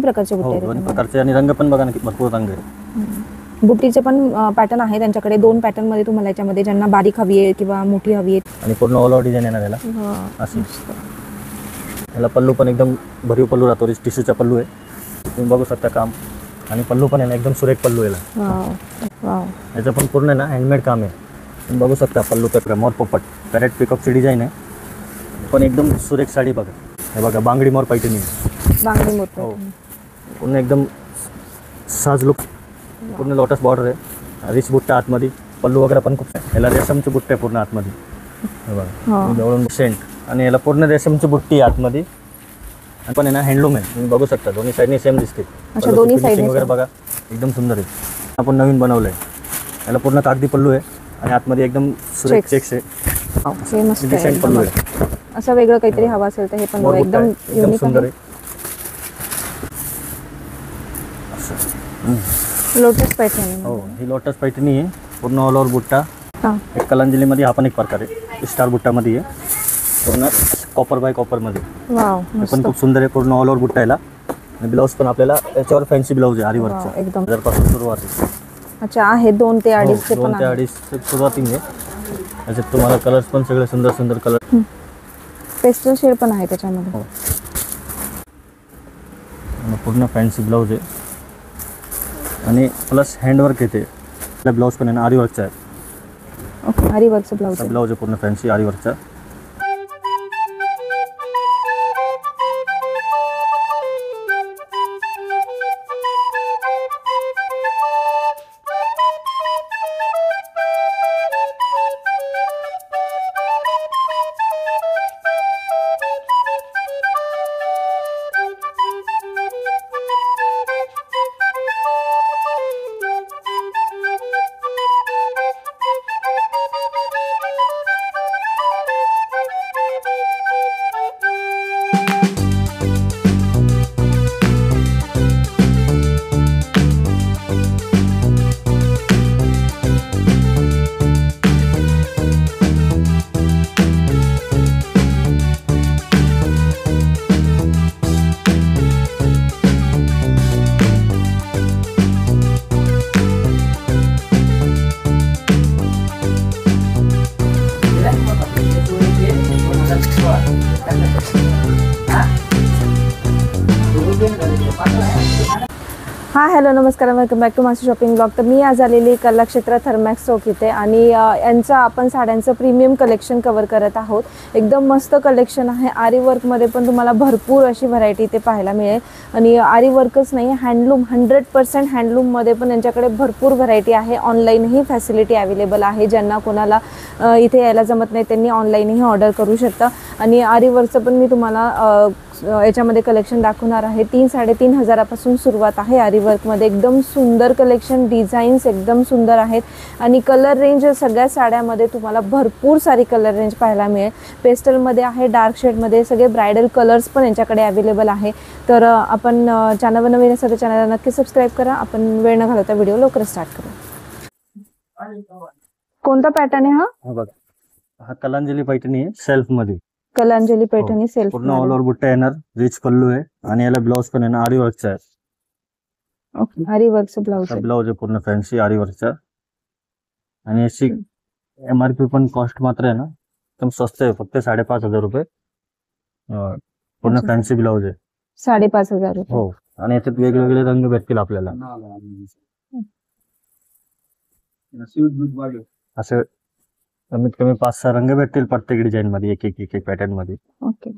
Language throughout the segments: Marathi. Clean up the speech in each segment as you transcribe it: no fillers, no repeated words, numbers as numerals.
दोन्ही प्रकारचे बुट्टे आहेत. दोन्ही प्रकारचे आणि रंग पण बघा ना भरपूर रंग आहे. बुट्टीचे पण पॅटर्न आहे त्यांच्याकडे. 2 पॅटर्न मध्ये तुम्हाला याच्यामध्ये ज्यांना बारीक हवी आहे किंवा मोठी हवी आहे. आणि पूर्ण ऑल ओव्हर डिझाइन येणार याला अशी. याला पल्लू पण एकदम भरीव पल्लू राहतो. टिश्यूचा पल्लू आहे, तुम्ही बघू शकता काम. आणि पल्लू पण आहे ना एकदम सुरेख पल्लू याला. याचं पण पूर्ण आहे ना हँडमेड काम आहे. तुम्ही बघू शकता पल्लू तर मोर पोपट पॅरेट पिकअपची डिझाईन आहे. पण एकदम सुरेख साडी बघा. हे बघा बांगडी मोर पैठणी आहे. बांगडी मोर पूर्ण एकदम साज लुक. पूर्ण लोटस बॉर्डर आहे. रिच बुट्टा आतमध्ये. पल्लू वगैरे पण खूप आहे. याला रेशमची बुट्टे आहे पूर्ण आतमध्ये. हे बघा जवळून सेंट. आणि याला पूर्ण रेशमची बुट्टी आहे आतमध्ये. आणि पण आहे ना हँडलूम आहे. तुम्ही बघू शकता दोन्ही साईडने सेम दिसते. दोन्ही साईड वगैरे बघा एकदम सुंदर आहे. आपण नवीन बनवलंय. याला पूर्ण कागदी पल्लू आहे आणि आतमध्ये एकदम सुरेख चेक्स आहे. डिसेंट पल्लू आहे. असं वेगळं काहीतरी हवं असेल तर हे पण एकदम सुंदर आहे. लोटस पैठणी. हो ही लोटस पैठणी आहे. पूर्ण ऑल ओव्हर बुट्टा. एक कलांजली मध्ये हा पण एक प्रकार आहे. स्टार बुट्टा मध्ये आहे. पूर्ण कॉपर बाय कॉपर मध्ये. पण खूप सुंदर आहे. पूर्ण ऑल ओव्हर बुट्टा याला. आणि ब्लाऊज पण आपल्याला याच्यावर फॅन्सी ब्लाऊज आहे आरी वर्कचा. एकदम 1000 पासून सुरुवात आहे. अच्छा आहे 2 ते 2.5 चे पण 2 ते 2.5 सुरुवातीने. याच्यात तुम्हाला कलर्स पण सगळे सुंदर सुंदर कलर. पेस्टल शेड पण आहे त्याच्यामध्ये. पूर्ण फॅन्सी ब्लाऊज आहे आणि प्लस हँडवर्क येते. ब्लाऊज पण आहे ना आरी वर्कचा आहे. ओके आरी वर्कचा ब्लाऊज आहे पूर्ण फॅन्सी आरी वर्कचा. हां हॅलो नमस्कार, welcome back to master shopping blog. तर मी आज आलेली कलाक्षेत्र थर्मॅक्स चौक इथे आणि यांचं आपण साड्यांचं प्रीमियम कलेक्शन कव्हर करत आहोत. एकदम मस्त कलेक्शन आहे. आरी वर्कमध्ये पण तुम्हाला भरपूर अशी व्हरायटी इथे पाहायला मिळेल. आणि आरी वर्कच नाही, हँडलूम 100% हँडलूममध्ये पण यांच्याकडे भरपूर व्हरायटी आहे. ऑनलाईनही फॅसिलिटी अवेलेबल आहे. ज्यांना कोणाला इथे यायला जमत नाही त्यांनी ऑनलाईनही ऑर्डर करू शकता. आणि आरी वर्कचं पण मी तुम्हाला याच्यामध्ये कलेक्शन दाखवणार आहे. 3-3.5 हजारापासून सुरुवात आहे आरी वर्कमध्ये. एकदम सुंदर कलेक्शन, डिझाईन्स एकदम सुंदर आहेत. आणि कलर रेंज सगळ्या साड्यामध्ये तुम्हाला भरपूर सारी कलर रेंज पाहायला मिळेल. पेस्टलमध्ये आहे, डार्क शेडमध्ये, सगळे ब्रायडल कलर्स पण यांच्याकडे अवेलेबल आहे. तर आपण चॅनलवर नवीन असेल तर चॅनलला नक्की सबस्क्राईब करा. आपण वेळ न घालवता व्हिडिओ लवकर स्टार्ट करू. कोणता पॅटर्न आहे हा? हा कलांजली पैठणी आहे सेल्फ मध्ये. कलांजली पैठणी सेल्फ. पूर्ण ऑल ओव्हर बुट्टा येणार, रिच पल्लू आहे आणि याला ब्लाऊज पण आहे ना आरी वर्कचा आहे. ओके आरी वर्कचा ब्लाऊज आहे पूर्ण फॅन्सी आरी वर्कचा. आणि याची MRP पण कॉस्ट मात्र आहे ना एकदम स्वस्त आहे, फक्त 5,500 रुपये. पूर्ण फॅन्सी ब्लाऊज आहे. 5,500 रुपये. हो. आणि याच्यात वेगवेगळे रंग भेटतील आपल्याला. असं कमीत कमी 5-6 रंग भेटतील प्रत्येक डिझाईन मध्ये, एक पॅटर्न मध्ये. ओके.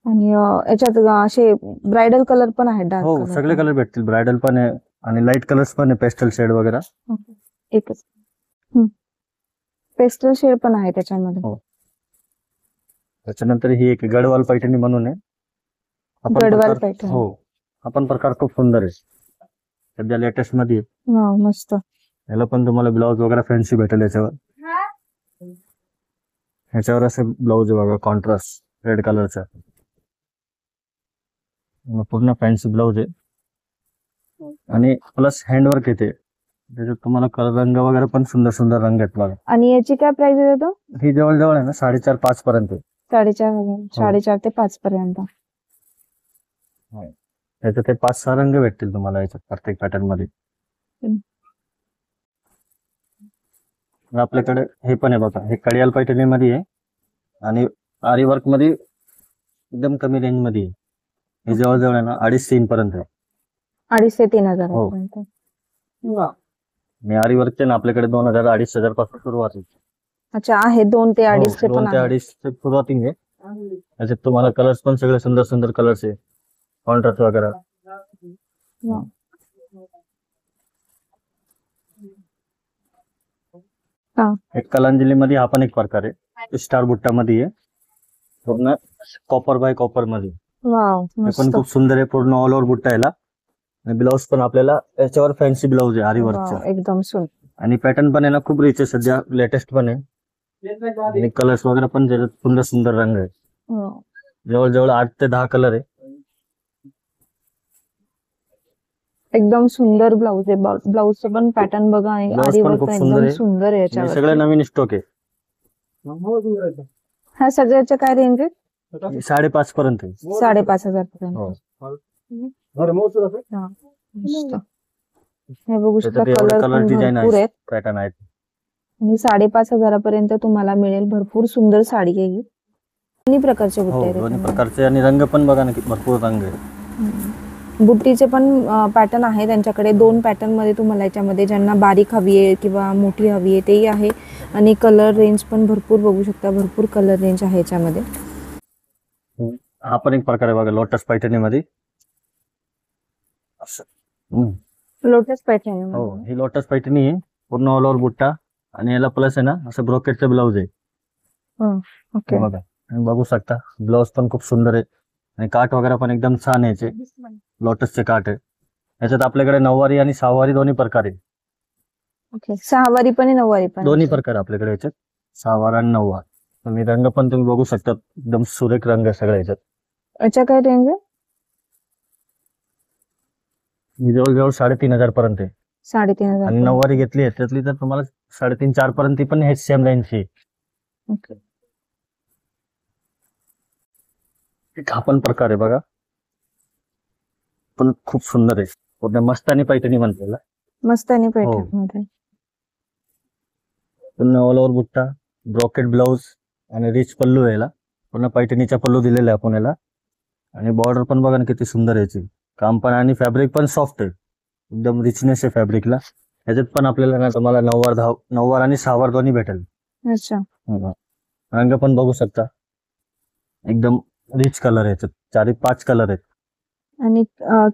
आणि याच्यात असे ब्रायडल कलर पण आहेत, डार्क. हो सगळे कलर भेटतील. ब्रायडल पण आहे आणि लाईट कलर्स पण आहे, पेस्टल शेड वगैरे. एकच पेस्टल शेड पण आहे त्याच्यामध्ये. हो. त्याच्यानंतर ही एक गडवाल पैठणी म्हणून आहे. गडवाल पैठणी. हो. हा पण प्रकार खूप सुंदर आहे, सध्या लेटेस्ट मध्ये. मस्त. याला पण तुम्हाला ब्लाऊज वगैरे फॅन्सी भेटेल याच्यावर. ह्याच्यावर असं ब्लाऊज आहे बघा, कॉन्ट्रास्ट रेड कलरचा. पूर्ण फॅन्सी ब्लाऊज आहे आणि प्लस हँडवर्क येते. त्याच्यात तुम्हाला कलर रंग वगैरे पण सुंदर सुंदर रंग आहेत बघा. आणि याची काय प्राइस आहे? ही जवळजवळ आहे ना 4.5-5 पर्यंत. 4.5 ते 5 पर्यंत. याच्यात ते 5-6 रंग भेटतील तुम्हाला याच्यात प्रत्येक पॅटर्न मध्ये. आपल्याकडे हे पण आहे बघा, हे कडियाल पैठणी मध्ये आहे आणि आरी वर्क मध्ये एकदम कमी रेंज मध्ये आहे. हे जवळजवळ आहे ना 2.5-3 पर्यंत आहे. 2,500 ते 3,000 हो. पर्यंत. आणि आरी वर्कचे ना आपल्याकडे 2,000-2,500 पासून सुरुवात आहे. अच्छा, आहे 2 ते 2,500 पण 2 ते आहे. 2.5 सुरुवातीने आहे. त्याच्यात तुम्हाला कलर्स पण सगळे सुंदर सुंदर कलर्स आहे, कॉन्ट्रास्ट वगैरे. वा. हा. एक कलांजली मध्ये हा पण एक प्रकार आहे, स्टार बुट्टा मध्ये आहे, पूर्ण कॉपर बाय कॉपर मध्ये. वाव, हे पण मस्त. खूप सुंदर आहे, पूर्ण ऑल ओव्हर बुट्टा याला. आणि ब्लाऊज पण आपल्याला याच्यावर फॅन्सी ब्लाऊज आहे आरी वाव, वर्कचा. एकदम सुंदर. आणि पॅटर्न पण आहे ना खूप रिच आहे, सध्या लेटेस्ट पण आहे. आणि कलर्स वगैरे पण त्याच्यात सुंदर सुंदर रंग आहे. वाव. जवळजवळ 8 ते 10 कलर आहे. एकदम सुंदर ब्लाऊज आहे. ब्लाऊजचं पण पॅटर्न बघा आणि ब्लाऊज आरी पण वर्क खूप पण सुंदर एकदम आहे. सुंदर आहे हे याच्यावर. सगळं नवीन स्टॉक आहे. ह्या सगळ्याच्या काय रेंज आहे? 5.5 पर्यंत आहे. 5,500 पर्यंत. हो. हा, मस्त. हे बघू शकता, त्याच्यात एवढे कलर कलर पण डिझाईन भरपूर आहेत पॅटर्न आहेत. आणि 5,500 पर्यंत तुम्हाला मिळेल. भरपूर सुंदर साडी आहे ही. दोन्ही प्रकारचे बुट्टे हो, आहेत दोन्ही त्याच्यामध्ये. प्रकारचे. आणि रंग पण बघा ना, किती भरपूर रंग आहे. बुट्टीचे पण पॅटर्न आहे त्यांच्याकडे. 2 पॅटर्न मध्ये तुम्हाला याच्यामध्ये, ज्यांना बारीक हवी आहे किंवा मोठी हवी आहे तेही आहे. आणि कलर रेंज पण भरपूर बघू शकता, भरपूर कलर रेंज आहे याच्यामध्ये. हा पण एक प्रकार आहे बघा, लोटस पैठणी मध्ये. Lotus pattern. हो, ही लोटस पैठणी आहे, पूर्ण ऑल ओव्हर बुट्टा. आणि याला प्लस आहे ना असं ब्रोकेटचं ब्लाऊज आहे. ओके. बघा, तुम्ही बघू शकता, ब्लाऊज पण खूप सुंदर आहे. आणि काठ वगैरे पण एकदम छान याचे, लोटसचे काठ आहे. याच्यात आपल्याकडे 9वारी आणि 6वारी दोन्ही प्रकार आहे. ओके, 6वारी पण आहे, 9वारी पण आहे. दोन्ही प्रकार आपल्याकडे याच्यात, 6वार आणि 9वार. तुम्ही रंग पण तुम्ही बघू शकता, एकदम सुरेख रंग आहे सगळ्या याच्यात. याच्या काय रेंज आहे? ही जवळजवळ 3,500 पर्यंत आहे. 3,500. आणि 9वारी घेतली आहे त्यातली तर तुम्हाला 3.5-4 पर्यंत पण हे सेम रेंजची. ओके. हा पण प्रकार आहे बघा, पण खूप सुंदर आहे. पूर्ण मस्तानी पैठणी म्हणते याला. मस्तानी पॅटर्न मध्ये. पूर्ण ऑल ओव्हर बुट्टा, ब्रॉकेट ब्लाऊज आणि रिच पल्लू आहे याला. पूर्ण पैठणीचा पल्लू दिलेला आहे आपण याला. आणि बॉर्डर पण बघा ना किती सुंदर आहे याची. काम पण आणि फॅब्रिक पण सॉफ्ट आहे, एकदम रिचनेस आहे फॅब्रिकला. याच्यात पण आपल्याला ना तुम्हाला 9वार आणि 6वार दोन्ही भेटेल. अच्छा. रंग पण बघू शकता, एकदम रिच कलर आहे याच्यात. 4-5 कलर आहेत. आणि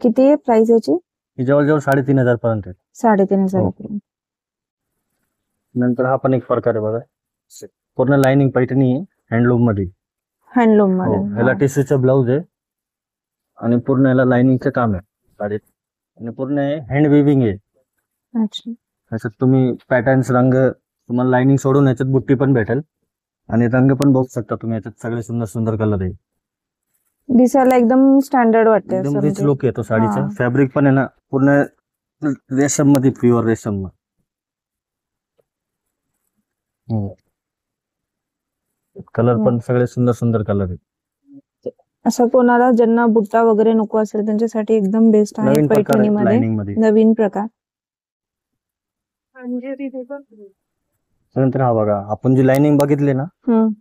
किती आहे प्राइस याची? ही जवळजवळ 3,500 पर्यंत आहे. 3,500 हो. पर्यंत. नंतर हा पण एक प्रकार आहे बघा, पूर्ण लाइनिंग पैठणी आहे, हँडलूम मध्ये. हँडलूम हो, मध्ये. याला टिश्यूचं ब्लाऊज आहे आणि पूर्ण याला लाइनिंगचं काम आहे साडीत. आणि पूर्ण हँड विविंग आहे. अच्छा. याच्यात तुम्ही पॅटर्न्स, रंग, तुम्हाला लाइनिंग सोडून याच्यात बुट्टी पण भेटेल. आणि रंग पण बघू शकता तुम्ही, याच्यात सगळे सुंदर सुंदर कलर आहे. दिसायला एकदम स्टँडर्ड वाटते एकदम असं रिच म्हणजे. लुक येतो साडीचा. हा. फॅब्रिक पण आहे ना पूर्ण रेशम मध्ये, प्युअर रेशम. कलर पण सगळे सुंदर सुंदर कलर आहेत. असं कोणाला ज्यांना बुट्टा वगैरे नको असेल त्यांच्यासाठी एकदम बेस्ट आहे नवीन प्रकार पैठणी आहे मध्ये. लाइनिंग मध्ये. नवीन प्रकार. नंतर हा बघा, आपण जी लाइनिंग बघितली ना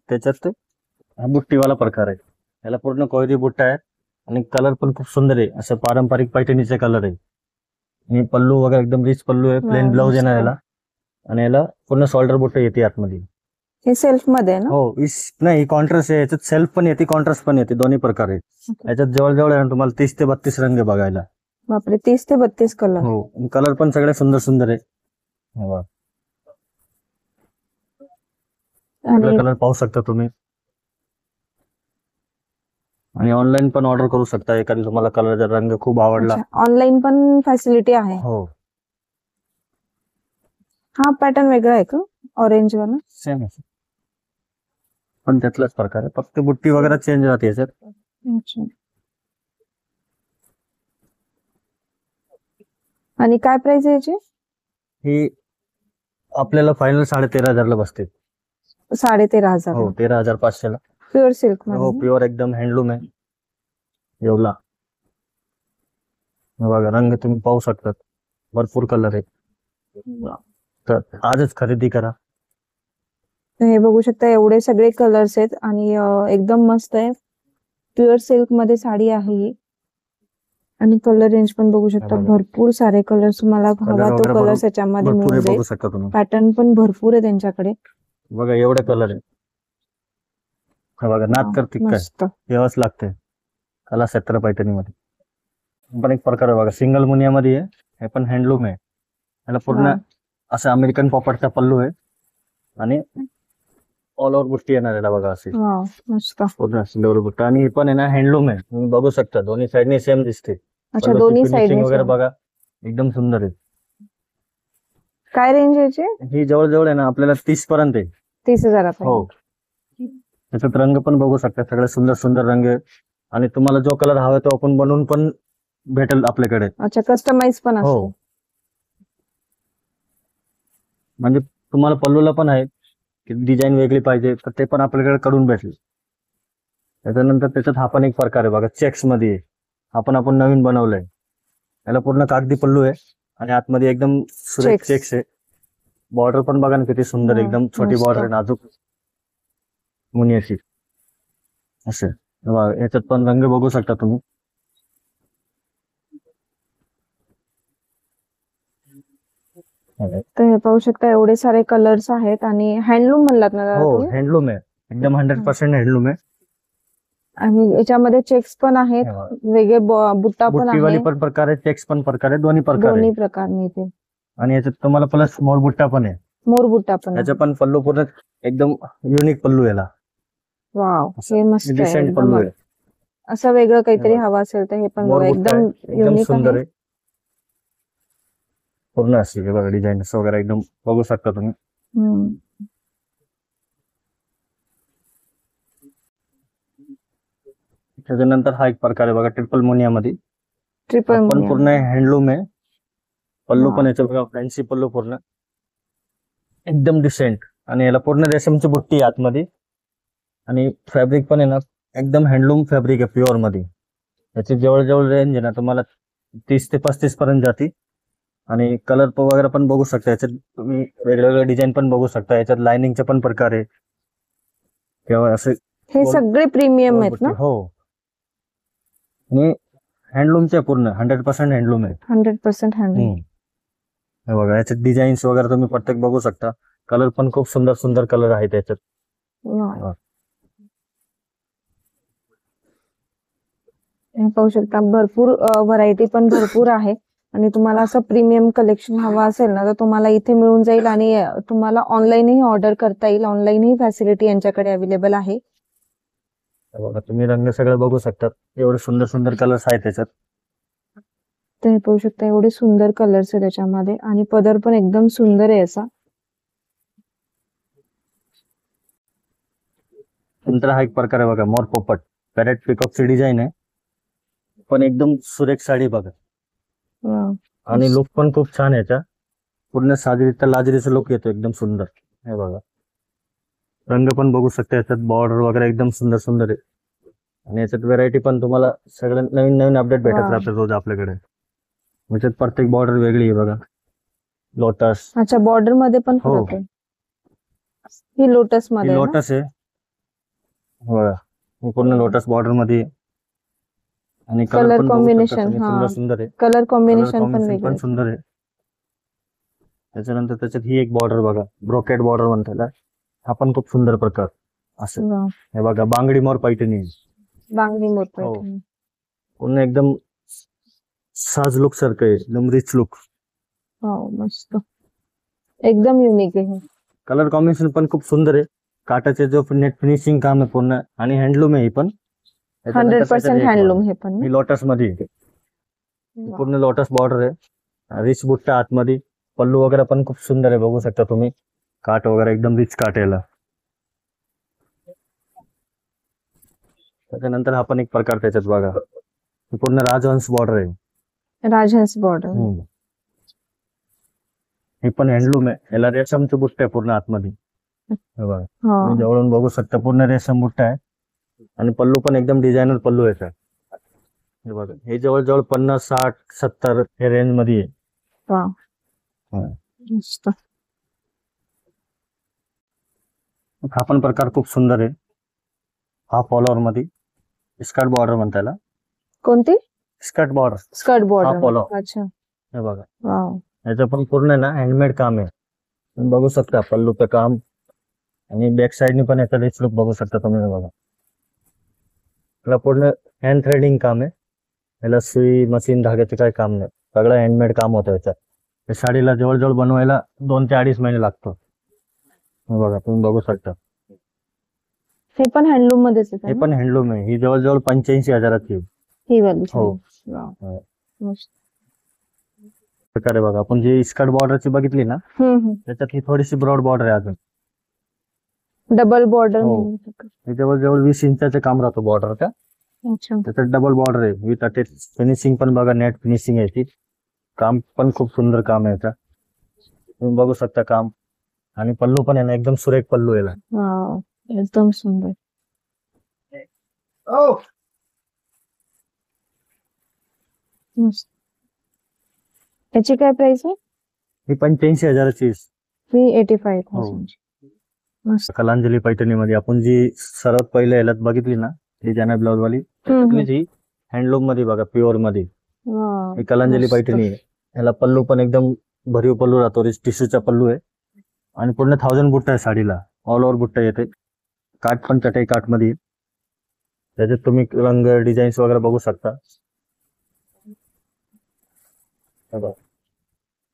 त्याच्यात हा बुट्टीवाला प्रकार आहे. याला पूर्ण कोयरी बुट्टा आहे आणि कलर पण खूप सुंदर आहे, असं पारंपरिक पैठणीचे कलर आहे. आणि पल्लू वगैरे एकदम रिच पल्लू आहे, प्लेन ब्लाऊज येणार याला. आणि याला पूर्ण शोल्डर बुट्टे येते आतमध्ये. हे सेल्फ मध्ये आहे ना? हो, नाही कॉन्ट्रास्ट आहे याच्यात. सेल्फ पण येते, कॉन्ट्रास्ट पण येते, दोन्ही प्रकार आहे. याच्यात जवळजवळ आहे ना तुम्हाला 30 ते 32 रंग बघायला. बापरे, 30 ते 32 कलर. हो, कलर पण सगळे सुंदर सुंदर आहे. आणि कलर पाहू शकता तुम्ही. आणि ऑनलाईन पण ऑर्डर करू शकता, एखादी तुम्हाला कलरचा रंग खूप आवडला. ऑनलाईन पण फॅसिलिटी आहे. हो, हा पॅटर्न वेगळा आहे का ऑरेंज वाला? सेम आहे पण त्यातलाच प्रकार आहे, फक्त बुट्टी वगैरे चेंज राहते याच्यात. अच्छा. आणि काय प्राइस आहे याची? ही आपल्याला फायनल 13,500 ला बसते. 13,500. हो, 13,500 ला. प्युअर सिल्क हो, मध्ये. प्युअर एकदम हँडलूम आहे. येवला हे बघा रंग तुम्ही पाहू शकतात, भरपूर कलर आहे. तर आजच खरेदी करा. हे बघू शकता एवढे सगळे कलर्स आहेत आणि एकदम मस्त आहे. प्युअर सिल्क मध्ये साडी आहे ही. आणि कलर रेंज पण बघू शकता, बघा. भरपूर सारे कलर्स, तुम्हाला Colour हवा तो वगैरे कलर भरपूर याच्यामध्ये भरपूर मिळून आहे, जाईल. बघू शकता तुम्ही. पॅटर्न पण भरपूर आहे त्यांच्याकडे. बघा एवढे कलर आहे. हे बघा नाद करते काय मस्त. यावंच लागतंय कला क्षेत्र पैठणीमध्ये. पण एक प्रकार आहे बघा, सिंगल मुनियामध्ये आहे, हे पण हँडलूम आहे. याला पूर्ण हा. असं अमेरिकन पॉपटचा पल्लू आहे आणि ऑल ओव्हर बुट्टी येणार याला बघा अशी वाव, मस्त. पूर्ण सिल्वर बुट्टा. आणि हे पण आहे ना हँडलूम आहे, तुम्ही बघू शकता दोन्ही साईडने सेम दिसते. अच्छा, पल्लूची दोन्ही finishing साइड वगैरे बघा एकदम सुंदर आहे. काय रेंज याची? ही जवळजवळ आहे ना आपल्याला 30 पर्यंत आहे. 30,000. हो, त्याच्यात रंग पण बघू शकता, सगळे सुंदर सुंदर रंग आहे. आणि तुम्हाला जो कलर हवा तो आपण बनवून पण भेटेल आपल्याकडे. अच्छा, कस्टमाइज पण हो, असतो. म्हणजे तुम्हाला पल्लूला पण आहे की डिझाईन वेगळी पाहिजे तर ते पण आपल्याकडे करून भेटेल. त्याच्यानंतर त्याच्यात हा पण एक प्रकार आहे बघा, चेक्स मध्ये आहे. आपण नवीन बनवलंय. याला पूर्ण कागदी पल्लू आहे आणि आतमध्ये एकदम सुरेख Checks. चेक्स आहे. बॉर्डर पण बघा ना किती सुंदर आहे, हा, एकदम छोटी मस्त. बॉर्डर आहे, नाजूक मुनियाची. असं बघा, याच्यात पण रंग बघू शकता तुम्ही. तर हे पाहू शकता एवढे सारे कलर्स आहेत आणि हँडलूम म्हणलात ना दादा हो, तुम्ही? हँडलूम आहे, एकदम 100% हँडलूम आहे. आणि याच्यामध्ये चेक्स पण आहेत, हे बघा. वेगळे बुट्टा पण बुट्टीवाली आहे, पण प्रकार आहे, चेक्स पण प्रकार आहे, दोन्ही प्रकार दोन्ही आहे. प्रकार मिळते. आणि याच्यात तुम्हाला प्लस मोर बुट्टा पण आहे. मोर बुट्टा पण याचा आहे. पण पल्लू पूर्ण एकदम युनिक पल्लू याला, वाव, हे मस्त आहे डिसेंट एकदम. पल्लू आहे. असं वेगळं काहीतरी हे बघा. हवं असेल तर हे पण मोर बघा, बुट्टा एकदम आहे, एकदम युनिक सुंदर आहे. आहे. पूर्ण अशी हे बघा डिझाईन वगैरे एकदम बघू शकता तुम्ही. हम्म. त्याच्यानंतर हा एक प्रकार आहे बघा, ट्रिपल मोनियामध्ये. ट्रिपल पण पूर्ण हँडलूम आहे. पल्लू पण हा. याचा बघा, फॅन्सी पल्लू पूर्ण एकदम डिसेंट. आणि याला पूर्ण रेशमची बुट्टी आहे आतमध्ये. आणि फॅब्रिक पण आहे ना एकदम हँडलूम फॅब्रिक आहे, प्युअर मध्ये. याची जवळजवळ रेंज आहे ना तुम्हाला 30 ते 35 पर्यंत जाते. आणि कलर वगैरे पण बघू शकता, याच्यात तुम्ही वेगवेगळे डिझाईन पण बघू शकता. याच्यात लाइनिंगचे पण प्रकार आहे किंवा असे हे सगळे प्रीमियम आहेत ना? हो, आणि हँडलूमचे पूर्ण 100% हँडलूम आहे. 100% हँडलूम. हे बघा याच्यात डिझाईन्स वगैरे तुम्ही प्रत्येक बघू शकता. कलर पण खूप सुंदर सुंदर कलर आहेत याच्यात. हे पाहू शकता, भरपूर व्हरायटी पण भरपूर आहे. आणि तुम्हाला असं प्रीमियम कलेक्शन हवं असेल ना तर तुम्हाला इथे मिळून जाईल. आणि तुम्हाला ऑनलाईनही ऑर्डर करता येईल, ऑनलाईनही फॅसिलिटी यांच्याकडे अवेलेबल आहे. हे बघा तुम्ही रंग सगळे बघू शकतात, एवढे सुंदर सुंदर कलर्स आहेत त्याच्यात. तर हे पाहू शकता एवढे सुंदर कलर्स आहे त्याच्यामध्ये. आणि पदर पण एकदम सुंदर आहे असा. नंतर हा एक प्रकार आहे बघा, मोर पोपट पॅरेट पिकॉकची डिझाईन आहे. पण एकदम सुरेख साडी बघा. वाव. आणि लुक पण खूप छान आहे याचा, पूर्ण साजरीचा लाजरीचा लुक येतो, एकदम सुंदर. हे बघा रंग पण बघू शकता, याच्यात बॉर्डर वगैरे एकदम सुंदर सुंदर आहे. आणि याच्यात व्हेरायटी पण तुम्हाला सगळं नवीन नवीन अपडेट भेटत वा. राहतात रोज आपल्याकडे. याच्यात प्रत्येक बॉर्डर वेगळी आहे बघा, लोटस. अच्छा, बॉर्डर मध्ये पण हो. फरक आहे. ही लोटस मध्ये आहे ना? लोटस आहे बघा, ही पूर्ण लोटस बॉर्डर मध्ये आहे. आणि Color कलर पण बघू शकता combination, तुम्ही, हा. सुंदर सुंदर आहे. कलर कलर कॉम्बिनेशन पण कॉम्बिनेशन वेगळं पण आहे. सुंदर आहे. त्याच्यानंतर त्याच्यात ही एक बॉर्डर बघा, ब्रोकेड बॉर्डर म्हणतात त्याला. हा पण खूप सुंदर प्रकार असं. वाव. हे बघा बांगडी मोर पैठणी, बांगडी मोर हो. पैठणी. पूर्ण एकदम साज लुक सारखं आहे, एकदम रिच लुक. वाव, मस्त, एकदम युनिक आहे हे. कलर कॉम्बिनेशन पण खूप सुंदर आहे. काटाचे जो नेट फिनिशिंग काम आहे पूर्ण, आणि हँडलूम आहे ही पण. त्याच्यानंतर 100% त्याच्यात एक हँडलूम बघा, हे पण ना? ही लोटस मध्ये आहे. वाव. पूर्ण लोटस बॉर्डर आहे, रिच बुट्टा आतमध्ये. पल्लू वगैरे पण खूप सुंदर आहे, बघू शकता तुम्ही. काट वगैरे एकदम रिच काट याला. त्याच्यानंतर हा पण एक प्रकार त्याच्यात बघा, ही पूर्ण राजहंस बॉर्डर आहे. राजहंस बॉर्डर. हे पण हँडलूम आहे, याला रेशमचे बुट्टे आहे पूर्ण आतमध्ये. हे बघा हा. तुम्ही जवळून बघू शकता, पूर्ण रेशम बुट्टा आहे. आणि पल्लू पण एकदम डिझायनर पल्लू आहे सर. हे बघा हे जवळजवळ 50, 60, 70 हे रेंज मध्ये आहे. वा हा. मस्त. हा पण प्रकार खूप सुंदर आहे. हा फॉलोअर मध्ये स्कर्ट बॉर्डर म्हणता याला. कोणती? Skirt border. स्कर्ट हा बॉर्डर. polo. अच्छा. हे बघा वाव. याचं पण पूर्ण आहे ना हँडमेड काम आहे. तुम्ही बघू शकता पल्लूचं काम आणि बॅक साईडने पण याचा रिच लुक बघू शकता तुम्ही. हे बघा याला पूर्ण हँड थ्रेडिंग काम आहे. याला सुई मशीन धाग्याचे काही काम नाही, सगळं हँडमेड काम होतं याच्यात. या साडीला जवळजवळ बनवायला 2 ते 2.5 महिने लागतो. हे बघा तुम्ही बघू शकता. हे पण हँडलूम मध्येच येतं हे ना? पण हँडलूम आहे. ही जवळजवळ 85,000ची आहे. ही वाली हो. साडी. वाव. हो. मस्त. प्रकारे बघा आपण जी स्कर्ट बॉर्डरची बघितली ना त्याच्यात ही थोडीशी ब्रॉड बॉर्डर आहे अजून. Double border. हो. हे जवळजवळ 20 इंचाचे काम राहतो बॉर्डरचा. अच्छा. त्याच्यात डबल बॉर्डर आहे विथ अटॅच. फिनिशिंग पण बघा नेट फिनिशिंग आहे ती. काम पण खूप सुंदर काम आहे याचा. तुम्ही बघू शकता काम. आणि पल्लू पण आहे ना एकदम सुरेख पल्लू आहे याला. वाव एकदम सुंदर. मस्त. याची काय प्राइस आहे? ही 85,000ची आहे. 385,000. मस्त. कलांजली पैठणीमध्ये आपण जी सर्वात पहिले याला बघितली ना डिझायनर ब्लाउज वाली जी हँडलूम मध्ये बघा प्युअर मध्ये वाव. ही कलांजली मस्त. पैठणी आहे. याला पल्लू पण एकदम भरीव पल्लू राहतो. टिश्यूचा पल्लू आहे आणि पूर्ण 1000 बुट्टा आहे साडीला. ऑल ओव्हर बुट्टा येते. काठ पण चटई काठ मध्ये. त्याच्यात तुम्ही रंग डिझाईन्स वगैरे बघू शकता.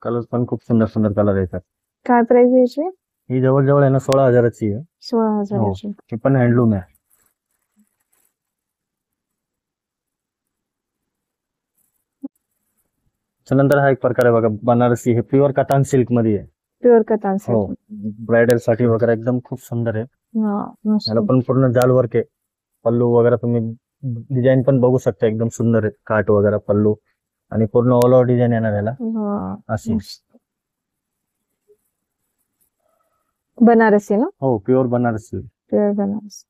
कलर पण खूप सुंदर सुंदर कलर येतात. काय प्राइस याची? ही जवळजवळ आहे ना 16,000ची आहे. 16,000ची. ही पण हँडलूम आहे. त्यानंतर हा एक प्रकार आहे बघा बनारसी. हे प्युअर कतान सिल्क मध्ये आहे. प्युअर कतान हो. सिल्क. ब्रायडल साठी वगैरे एकदम खूप सुंदर आहे. मस्त. याला पण पूर्ण जाल वर्क आहे. पल्लू वगैरे तुम्ही डिझाईन पण बघू शकता एकदम सुंदर आहे. काठ वगैरे पल्लू आणि पूर्ण ऑल ओव्हर डिझाईन येणार याला अशी. बनारसी ना? हो प्युअर बनारसी. प्युअर बनारसी.